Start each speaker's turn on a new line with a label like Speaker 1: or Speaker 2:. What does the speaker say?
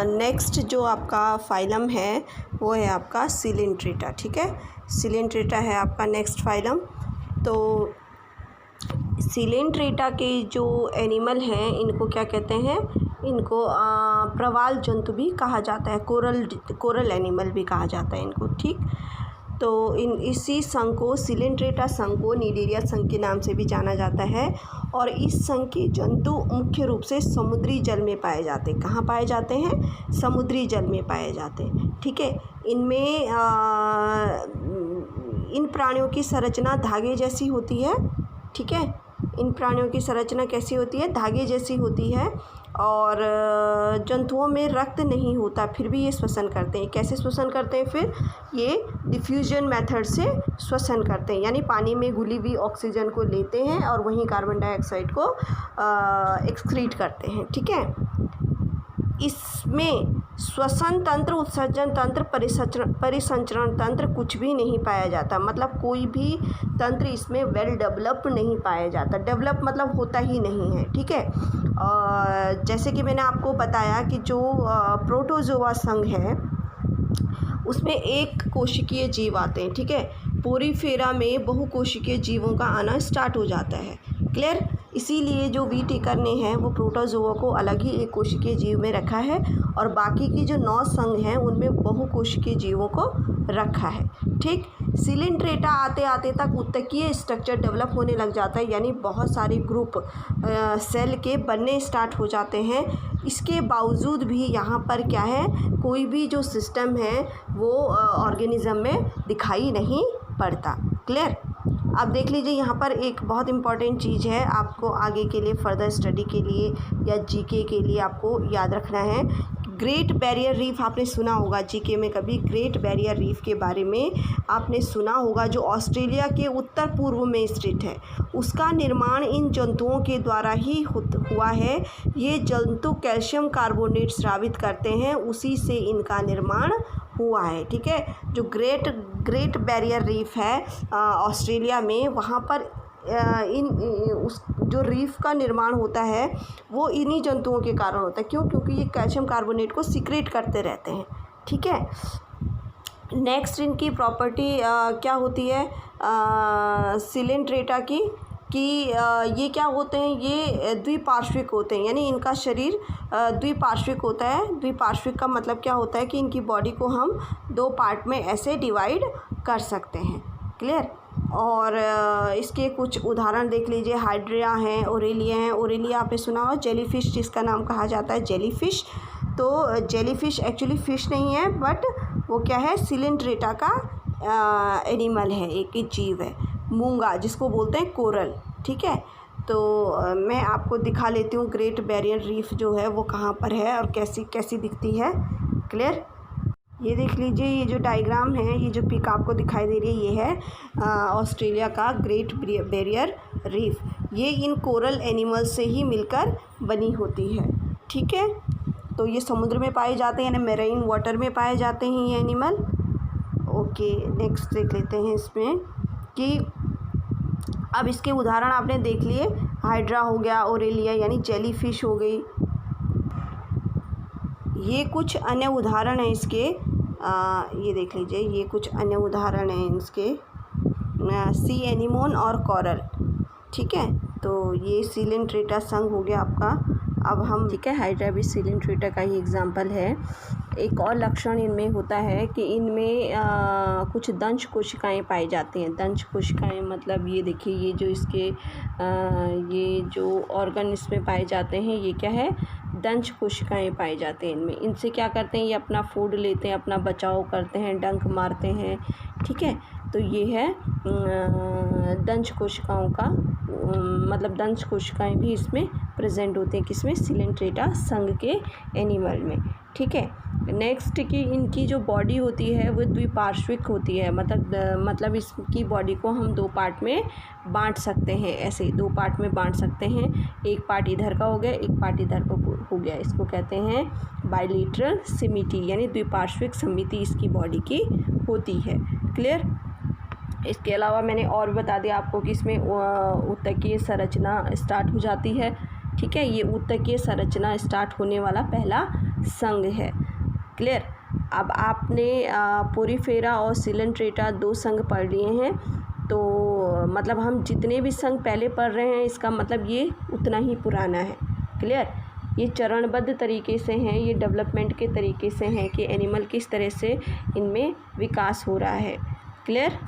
Speaker 1: Next जो आपका phylum है वो है आपका सिलेंट्रेटा। ठीक है, सिलेंट्रेटा है आपका नेक्स्ट फाइलम। तो सिलेंट्रेटा के जो एनिमल हैं इनको क्या कहते हैं, इनको प्रवाल जंतु भी कहा जाता है, कोरल एनिमल भी कहा जाता है इनको। ठीक, तो इसी संघ को, सिलेंट्रेटा संघ को नीडेरिया संघ के नाम से भी जाना जाता है। और इस संघ के जंतु मुख्य रूप से समुद्री जल में पाए जाते हैं। कहाँ पाए जाते हैं? समुद्री जल में पाए जाते हैं। ठीक है, इनमें इन प्राणियों की संरचना धागे जैसी होती है। ठीक है, इन प्राणियों की संरचना कैसी होती है? धागे जैसी होती है। और जंतुओं में रक्त नहीं होता, फिर भी ये श्वसन करते हैं। कैसे श्वसन करते हैं? फिर ये डिफ्यूजन मेथड से श्वसन करते हैं, यानी पानी में घुली हुई ऑक्सीजन को लेते हैं और वहीं कार्बन डाइऑक्साइड को एक्सक्रीट करते हैं। ठीक है, इसमें श्वसन तंत्र, उत्सर्जन तंत्र, परिसंचरण तंत्र कुछ भी नहीं पाया जाता। मतलब कोई भी तंत्र इसमें वेल डेवलप नहीं पाया जाता। डेवलप मतलब होता ही नहीं है। ठीक है, जैसे कि मैंने आपको बताया कि जो प्रोटोजोआ संघ है उसमें एक कोशिकीय जीव आते हैं। ठीक है, पोरीफेरा में बहुकोशिकीय जीवों का आना स्टार्ट हो जाता है। क्लियर? इसीलिए जो व्हीटेकर ने है वो प्रोटोजोआ को अलग ही एक कोशिकीय जीव में रखा है और बाकी की जो 9 संघ हैं उनमें बहुकोशिकीय जीवों को रखा है। ठीक, सिलेंट्रेटा आते आते तक उत्तकीय स्ट्रक्चर डेवलप होने लग जाता है, यानी बहुत सारे ग्रुप सेल के बनने स्टार्ट हो जाते हैं। इसके बावजूद भी यहाँ पर क्या है, कोई भी जो सिस्टम है वो ऑर्गेनिज्म में दिखाई नहीं पड़ता। क्लियर? आप देख लीजिए, यहाँ पर एक बहुत इम्पॉर्टेंट चीज़ है, आपको आगे के लिए फर्दर स्टडी के लिए या जीके के लिए आपको याद रखना है। ग्रेट बैरियर रीफ आपने सुना होगा जीके में कभी, ग्रेट बैरियर रीफ के बारे में आपने सुना होगा, जो ऑस्ट्रेलिया के उत्तर पूर्व में स्थित है। उसका निर्माण इन जंतुओं के द्वारा ही हुआ है। ये जंतु कैल्शियम कार्बोनेट स्रावित करते हैं, उसी से इनका निर्माण हुआ है। ठीक है, जो ग्रेट बैरियर रीफ है ऑस्ट्रेलिया में, वहाँ पर उस जो रीफ का निर्माण होता है वो इन्हीं जंतुओं के कारण होता है। क्यों? क्योंकि ये कैल्शियम कार्बोनेट को सीक्रेट करते रहते हैं। ठीक है, नेक्स्ट इनकी प्रॉपर्टी क्या होती है सिलेंट्रेटा की, कि ये क्या होते हैं, ये द्विपार्श्विक होते हैं, यानी इनका शरीर द्विपार्श्विक होता है। द्विपार्श्विक का मतलब क्या होता है कि इनकी बॉडी को हम 2 पार्ट में ऐसे डिवाइड कर सकते हैं। क्लियर? और इसके कुछ उदाहरण देख लीजिए, हाइड्रिया हैं, ओरेलिया हैं। ओरेलिया आपने सुना हो, जेलीफिश जिसका नाम कहा जाता है जेलीफिश। तो जेलीफिश एक्चुअली फ़िश नहीं है, बट वो क्या है, सिलेंट्रेटा का एनिमल है, एक जीव है। मूंगा जिसको बोलते हैं कोरल। ठीक है, तो मैं आपको दिखा लेती हूँ ग्रेट बैरियर रीफ जो है वो कहाँ पर है और कैसी दिखती है। क्लियर? ये देख लीजिए, ये जो डायग्राम है, ये जो पिक आपको दिखाई दे रही है, ये है ऑस्ट्रेलिया का ग्रेट बैरियर रीफ। ये इन कोरल एनिमल से ही मिलकर बनी होती है। ठीक है, तो ये समुद्र में पाए जाते हैं, यानी मेरीन वाटर में पाए जाते हैं ये एनिमल। ओके, नेक्स्ट देख लेते हैं इसमें कि अब इसके उदाहरण आपने देख लिए, हाइड्रा हो गया, ओरेलिया यानी जेलीफिश हो गई। ये कुछ अन्य उदाहरण हैं इसके, ये देख लीजिए, ये कुछ अन्य उदाहरण हैं इसके, सी एनीमोन और कोरल। ठीक है, तो ये सिलेंट्रेटा संघ हो गया आपका। अब हम, ठीक है, हाइड्रा भी सिलेंट्रेटा का ही एग्जाम्पल है। एक और लक्षण इनमें होता है कि इनमें कुछ दंश कोशिकाएँ पाई जाती हैं। दंश कोशिकाएँ मतलब ये देखिए, ये जो इसके ये जो ऑर्गन इसमें पाए जाते हैं, ये क्या है, दंश कोशिकाएँ पाई जाती हैं इनमें। इनसे क्या करते हैं, ये अपना फूड लेते हैं, अपना बचाव करते हैं, डंक मारते हैं। ठीक है, तो ये है दंश कोशिकाओं का मतलब दंश कोशिकाएँ भी इसमें प्रेजेंट होते हैं, किसमें, सिलेंट्रेटा संघ के एनिमल में। ठीक है, नेक्स्ट की इनकी जो बॉडी होती है वो द्विपार्श्विक होती है। मतलब इसकी बॉडी को हम 2 पार्ट में बांट सकते हैं, ऐसे 2 पार्ट में बांट सकते हैं। एक पार्ट इधर का हो गया, एक पार्ट इधर का हो गया। इसको कहते हैं बाइलेटरल सिमिटी, यानी द्विपार्श्विक समिति इसकी बॉडी की होती है। क्लियर? इसके अलावा मैंने और बता दिया आपको कि इसमें उत्तकीय संरचना स्टार्ट हो जाती है। ठीक है, ये उत्तकीय संरचना स्टार्ट होने वाला पहला संघ है। क्लियर। अब आपने पोरीफेरा और सिलेंट्रेटा 2 संघ पढ़ लिए हैं, तो मतलब हम जितने भी संघ पहले पढ़ रहे हैं इसका मतलब ये उतना ही पुराना है। क्लियर। ये चरणबद्ध तरीके से हैं, ये डेवलपमेंट के तरीके से हैं कि एनिमल किस तरह से इनमें विकास हो रहा है। क्लियर।